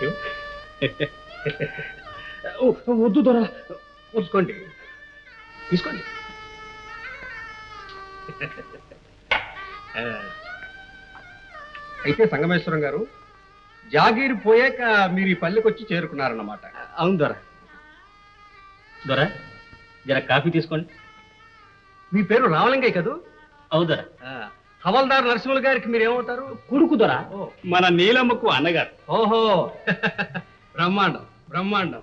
Thank you. వద్దు దొర, ఉంచుకోండి, తీసుకోండి. అయితే సంగమేశ్వరం గారు, జాగీరు పోయాక మీరు ఈ పల్లెకి వచ్చి చేరుకున్నారన్నమాట. అవును దొర. దొర, జర కాఫీ తీసుకోండి. మీ పేరు రామలింగయ్య కదూ? అవును దొర. హవల్దార్ నరసింహులు గారికి మీరేమవుతారు? కొడుకు దొర, మన నీలమ్మకు అన్నగారు. ఓహో, బ్రహ్మాండం బ్రహ్మాండం.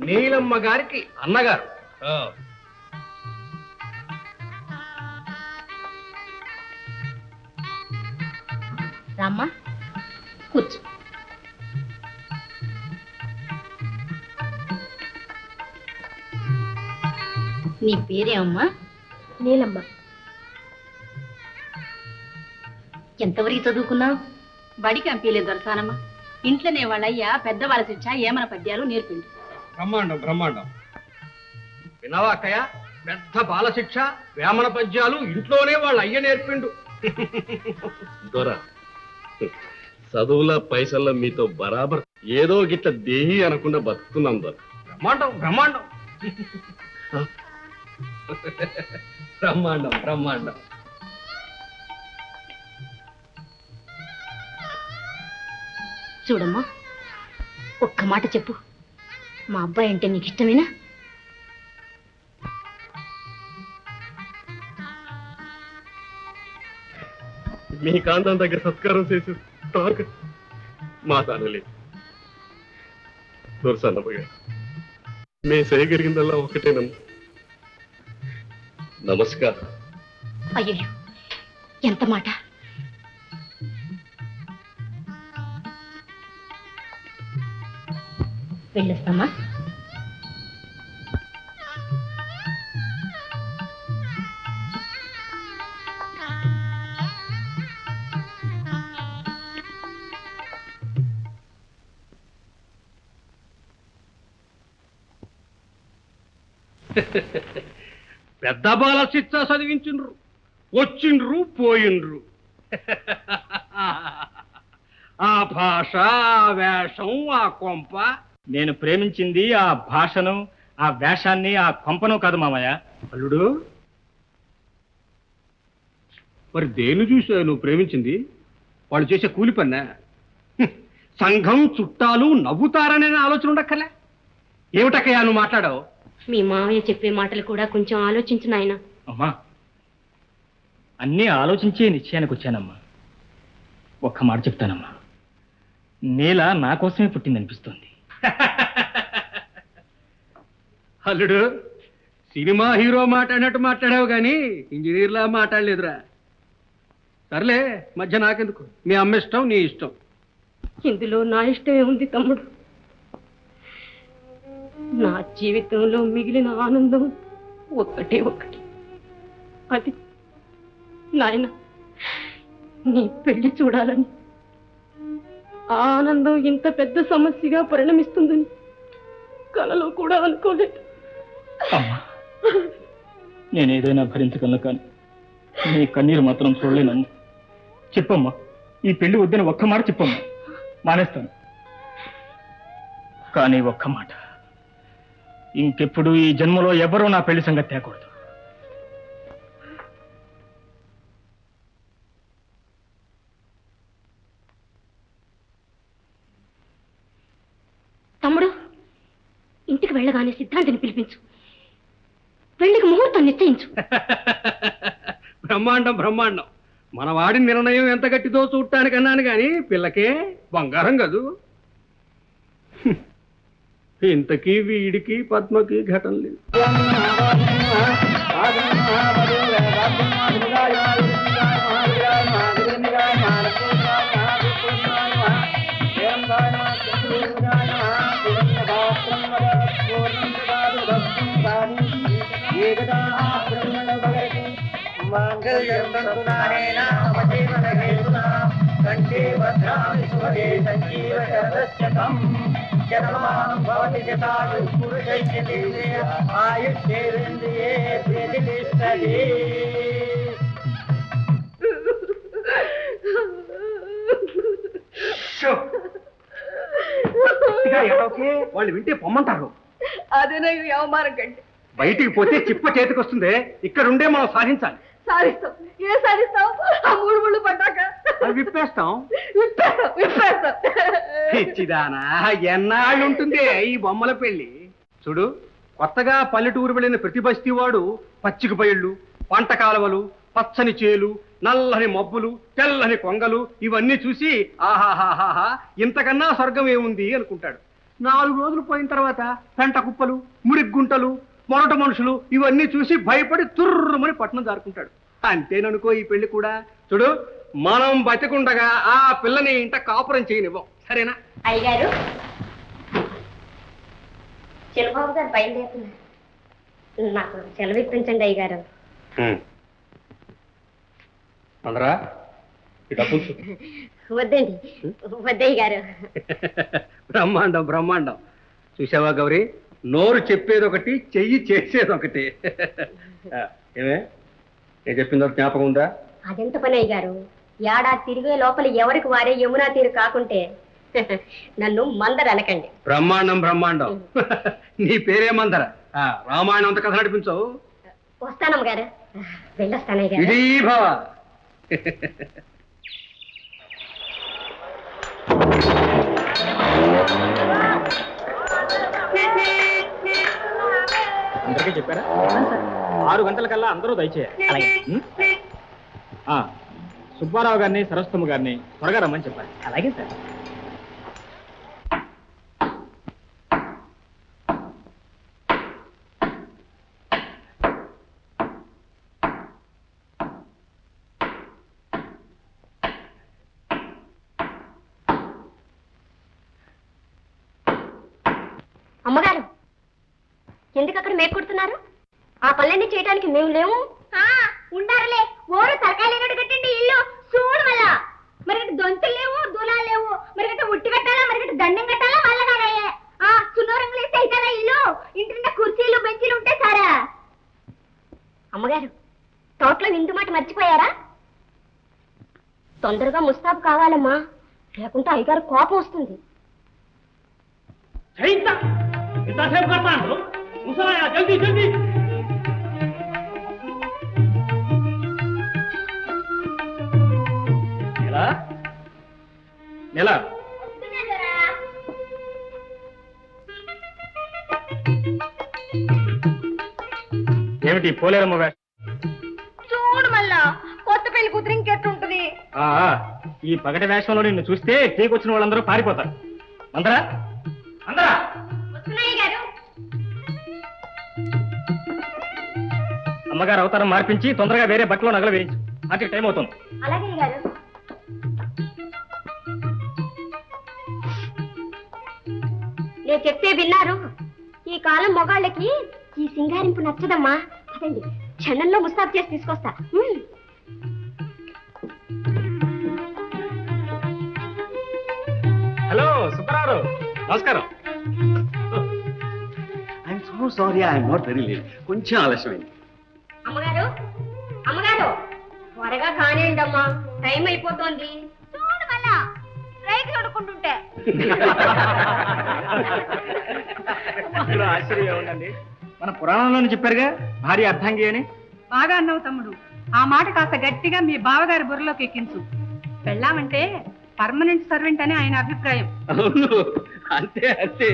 నీలమ్మ గారికి అన్నగారు. రామ్మా, కూర్చో. నీ పేరేమమ్మా? నీలమ్మ. ఎంతవరకు చదువుకున్నావు? బడికి పంపించలేదు దొరసానమ్మ. ఇంట్లోనే వాళ్ళయ్యా పెద్దవాళ్ళ శిక్ష ఏమన పద్యాలు నేర్పిండు. బ్రహ్మాండం బ్రహ్మాండం. విన్నావా అక్కయ్య? పెద్ద బాలశిక్ష, వేమన పద్యాలు ఇంట్లోనే వాళ్ళ అయ్య నేర్పిండు. దొర, చదువుల పైసల్లో మీతో బరాబర్ ఏదో గిట్ల దేహి అనకుండా బతుకుతున్నాం దొర. బ్రహ్మాండం బ్రహ్మాండం బ్రహ్మాండం బ్రహ్మాండం. చూడమ్మా, ఒక్క మాట చెప్పు, మా అబ్బాయి అంటే నీకు ఇష్టమేనా? మీ కాంతం దగ్గర సత్కారం చేసి తాక మాట్లాడలేదు దొరసన్నమ్మగా. మే చేయగలిగిందల్లా ఒకటేనమ్మా, నమస్కారం. అయ్యో, ఎంత మాట! వెళ్ళొస్తామా? పెద్ద బాలశిక్ష చదివించుండ్రు, వచ్చిండ్రు పోయిండ్రు. ఆ భాష, ఆ వేషం, ఆ కొంప. నేను ప్రేమించింది ఆ భాషను, ఆ వేషాన్ని, ఆ కొంపను కాదు మామయ్య. అల్లుడు, మరి దేని చూసా నువ్వు ప్రేమించింది? వాళ్ళు చేసే కూలి పన్నా? సంఘం, చుట్టాలు నవ్వుతారనే ఆలోచన ఉండక్కర్లే. ఏమిటక్కయ్యా నువ్వు మాట్లాడావు? మీ మామయ్య చెప్పే మాటలు కూడా కొంచెం ఆలోచించు నాయనా. అమ్మా, అన్నీ ఆలోచించే నిశ్చయానికి వచ్చానమ్మా. ఒక్క మాట చెప్తానమ్మా, నీల నా కోసమే పుట్టిందనిపిస్తుంది. అల్లుడు, సినిమా హీరో మాట్లాడినట్టు మాట్లాడావు కానీ ఇంజనీర్లా మాట్లాడలేదురా. సర్లే, మధ్య నాకెందుకు, మీ అమ్మ ఇష్టం, నీ ఇష్టం. ఇందులో నా ఇష్టమే ఉంది తమ్ముడు. నా జీవితంలో మిగిలిన ఆనందం ఒక్కటే ఒక్కటి, అది నాయన నీ పెళ్లి చూడాలని. ఆ ఆనందం ఇంత పెద్ద సమస్యగా పరిణమిస్తుందని కలలో కూడా అనుకోలేదు. అమ్మా, నేనేదైనా భరించగలను, కానీ నీ కన్నీరు మాత్రం చూడలేనమ్మా. చెప్పమ్మా, ఈ పెళ్లి వద్దని ఒక్క మాట చెప్పమ్మా, మానేస్తాను. కానీ ఒక్క మాట, ఇంకెప్పుడు ఈ జన్మలో ఎవరూ నా పెళ్లి సంగతి తేకూడదు. తమ్ముడు, ఇంటికి వెళ్ళగానే సిద్ధాంతిని పిలిపించు, పెళ్లికి ముహూర్తం నిశ్చయించు. బ్రహ్మాండం బ్రహ్మాండం. మన వాడి నిర్ణయం ఎంత గట్టిదో చూడటానికి అన్నాను కానీ పిల్లకే బంగారం కదూ. ఇంతకీ వీడికి పద్మకి ఘటన లేదు. కంఠే భద్రామి శుభే సంజీవ శరదస్యతం జనమానం భవతి జతాయు పురుషైర్య దేవే ఆయుష్యేంద్రియే ప్రతిష్టతి. వాళ్ళు వింటే పొమ్మంటారు. అదేనయ్య అవమానం కంటే. బయటికి పోతే చిప్ప చేతికి వస్తుంది. ఇక్కడుండే మనం సాధించాలి. సాధిస్తాం. ఏ సాధిస్తాం? ఆ మూడు ముళ్ళు పడ్డాక అది విప్పేస్తాం. విప్పేస్తాం. పిచ్చిదానా, ఎన్నాళ్ళు ఉంటుంది ఈ బొమ్మల పెళ్లి? చూడు, కొత్తగా పల్లెటూరు వెళ్ళిన ప్రతి బస్తీ వాడు పచ్చిక బయళ్ళు, పంట కాలువలు, పచ్చని చేలు, నల్లని మబ్బులు, తెల్లని కొంగలు ఇవన్నీ చూసి ఆహాహాహా ఇంతకన్నా స్వర్గం ఏముంది అనుకుంటాడు. 4 రోజులు పోయిన తర్వాత పెంట కుప్పలు, మురిగ్గుంటలు, మొరట మనుషులు ఇవన్నీ చూసి భయపడి తుర్రుమని పట్నం జారుకుంటాడు. అంతేననుకో ఈ పెళ్లి కూడా. చూడు, మనం బతికుండగా ఆ పిల్లని ఇంట కాపురం చేయనివ్వం, సరేనా? అయ్యగారు, చిరబాబు గారు బయలుదేరుతున్నారు. నాకు సెలవు ఇప్పించండి అయ్యగారు. అందరా వద్దండి, వద్దయ్య గారు. బ్రహ్మాండం బ్రహ్మాండం. చూసావా గౌరీ, నోరు చెప్పేదొకటి, చెయ్యి చేసేదొకటి. ఏమే, నేను చెప్పిందో జ్ఞాపకం ఉందా? అదెంత పని అయ్యగారు? ఏడాది తిరిగే లోపల ఎవరికి వారే యమునా తీరు కాకుంటే నన్ను మందర అనకండి. బ్రహ్మాండం బ్రహ్మాండం. నీ పేరే మందర. రామాయణం అంత కథ నడిపించవు. వస్తానమ్మ గారు, వెళ్ళొస్తానయ్య గారు. ఇది భవ. అందరికీ చెప్పారా? 6 గంటలకల్లా అందరూ దయచేయాలి. సుబ్బారావు గారిని, సరస్వతమ్మ గారిని త్వరగా రమ్మని చెప్పాలి. అలాగే సార్. అమ్మగారు, ఎందుకు అక్కడ మేకుడుతున్నారు? ఆ పనులన్నీ చేయడానికి మేము లేవు. ఉండారులే, ఓరు తరకాయలు కట్టండి ఇల్లు చూడు. మళ్ళా మరికటి దొంతులు లేవు, దూలాలు లేవు. మరికట ఉట్టి కట్టాలా, మరికట దండం కట్టాలా, మళ్ళా కాదయ్యే. సున్నోరంగులు వేస్తే అవుతారా ఇల్లు? ఇంటి నిండా కుర్చీలు బెంచీలు ఉంటే సారా. అమ్మగారు, తోటలో విందు మాట మర్చిపోయారా? తొందరగా ముస్తాబు కావాలమ్మా, లేకుంటే అయ్యగారు కోపం వస్తుంది. ఎంతసేపు కడతాను? ముసలాయా, జల్దీ జల్దీ. నెలా నెలా ఏమిటి పోలేరమ్మ వేషం? చూడు మళ్ళా, కొత్త పెళ్లి కూతురు ఇంకెట్టుంటది. ఈ పగటి వేషంలో నిన్ను చూస్తే టీకొచ్చిన వాళ్ళందరూ పారిపోతారు. అందరా అందరా అమ్మగారు అవతారం మార్పించి తొందరగా వేరే బట్టలో నగలు వేయించు. నాకు టైం అవుతుంది. అలాగే గారు. నేను చెప్తే విన్నారు. ఈ కాలం మొగాళ్ళకి ఈ సింగారింపు నచ్చదమ్మా. అదండి, క్షణంలో ముస్తాబు చేసి తీసుకొస్తా. హలో సుబ్బారావు, నమస్కారం. I'm so sorry, I'm not very late. కొంచెం ఆలస్యమైంది. అమ్మగారు, అమ్మగారు, త్వరగా కానివ్వండి అమ్మా, టైం అయిపోతుంది. చూడు మళ్ళా రైతు చూడుకుంటుంటే. ఆశ్చర్యం ఉందండి. మన పురాణంలోనే చెప్పారుగా భార్య అర్ధాంగి అని. బాగా అన్నావు తమ్ముడు. ఆ మాట కాస్త గట్టిగా మీ బావగారి బుర్రలోకి ఎక్కించు. పెళ్ళామంటే పర్మనెంట్ సర్వెంట్ అని ఆయన అభిప్రాయం. అవును, అంతే అంతే,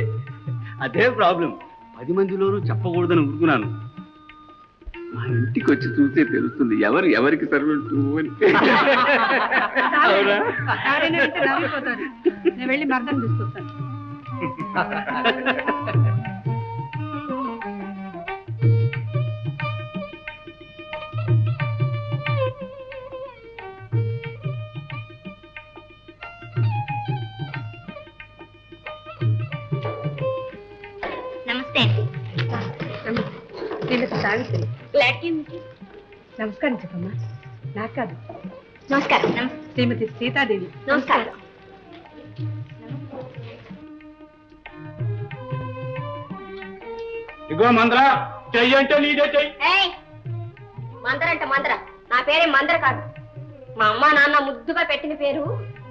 అదే ప్రాబ్లం. 10 మందిలోనూ చెప్పకూడదని ఊరుకున్నాను. మా ఇంటికి వచ్చి చూస్తే తెలుస్తుంది ఎవరికి సర్వెంట్ అని. ఎవరైనా వింటే నవ్విపోతారు. నేను వెళ్ళి మర్దం తీసుకొస్తాను. నమస్తే. సావిత్రి, నమస్కారం చెప్పమ్మా. నాకు కాదు. నమస్కారం. శ్రీమతి సీతాదేవి. నమస్కారం. ఇగో మందర, చెయ్యి అంటే నీదే చెయ్యి. మందర అంటే మందర, నా పేరే మందర కాదు. మా అమ్మ నాన్న ముద్దుగా పెట్టిన పేరు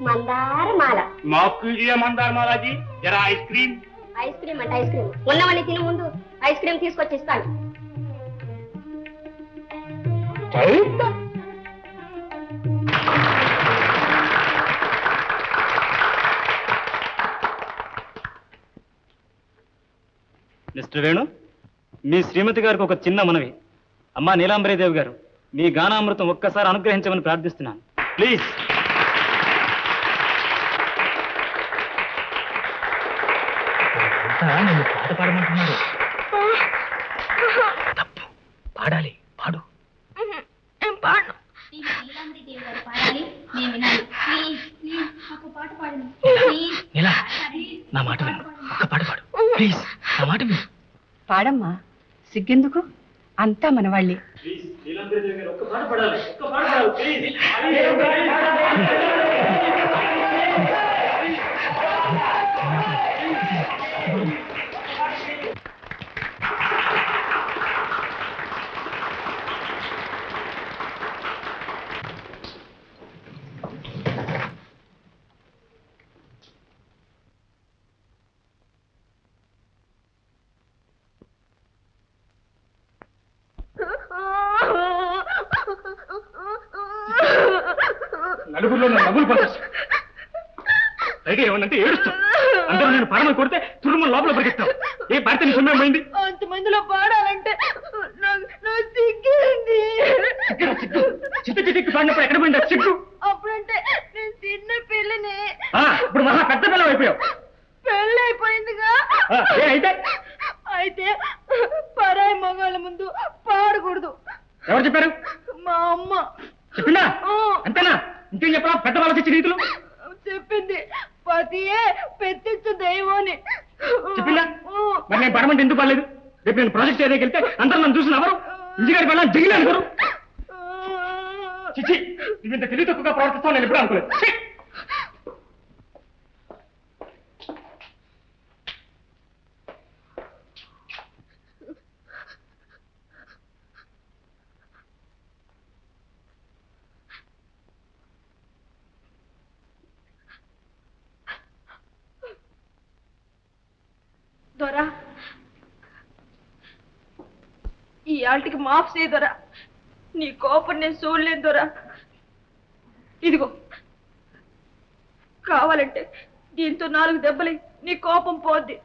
మందారమాల. మాకు మందార మాలాజీ, జరా ఐస్ క్రీమ్. ఐస్ క్రీమ్ అంటే ఐస్ క్రీమ్ ఉన్నవన్నీ తిని ముందు ఐస్ క్రీమ్ తీసుకొచ్చి ఇస్తాను. మిస్టర్ వేణు, మీ శ్రీమతి గారికి ఒక చిన్న మనవి. అమ్మా నీలాంబరీదేవి గారు, మీ గానామృతం ఒక్కసారి అనుగ్రహించమని ప్రార్థిస్తున్నాను. ప్లీజ్. నన్ను పాట పాడమంటున్నారు. తప్పు, పాడాలి, పాడు. పాడు. నా మాట విను, ఒక్క పాట పాడు ప్లీజ్. నా మాట విను. పాడమ్మా, సిగ్గెందుకు, అంతా మనవాళ్ళే. నలుగురిలో నవ్వులు పడచ్చు. పైగా ఏమన్నంటే ఏడుస్తాం. అందరూ నేను పాడమని కొడితే తురుము లోపల పరిగెత్తాం. ఏ పాడితే నీ సమయం అయింది? అంతమందిలో పాడాలంటే సిగ్గింది. చిత్త చిత్తి పాడినప్పుడు ఎక్కడ పోయింది సిగ్గు? అప్పుడంటే నేను చిన్న పిల్లని. ఇప్పుడు మహా పెద్ద పిల్లలు అయిపోయావు. పెళ్ళి అయిపోయిందిగా. అయితే అయితే పరాయి మగాళ్ళ ముందు పాడకూడదు. ఎవరు చెప్పారు? మా అమ్మ చెప్పిందా? అంతేనా? ఇంకేం చెప్పరా? పెద్ద వాళ్ళకి ఇచ్చి రీతులు చెప్పింది. పతియే పెద్దిచ్చు దైవాన్ని చెప్పిందా? మరి నేను పడమంటే ఎందుకు పడలేదు? రేపు నేను ప్రాజెక్ట్ ఏరియాకి వెళ్తే అందరూ నన్ను చూసిన ఎవరు? ఇంటికాడికి వెళ్ళాలి దిగిలే అనుకోరు. చిచ్చి, నువ్వు ఇంత తెలివి తక్కువగా ప్రవర్తిస్తావు నేను ఎప్పుడు అనుకోలేదు. దొరా, ఈ ఆల్టికి మాఫ్ చేయి దొరా. నీ కోపం నేను చూడలేదు దొరా. ఇదిగో, కావాలంటే దీంతో 4 దెబ్బలు నీ కోపం పోద్ది.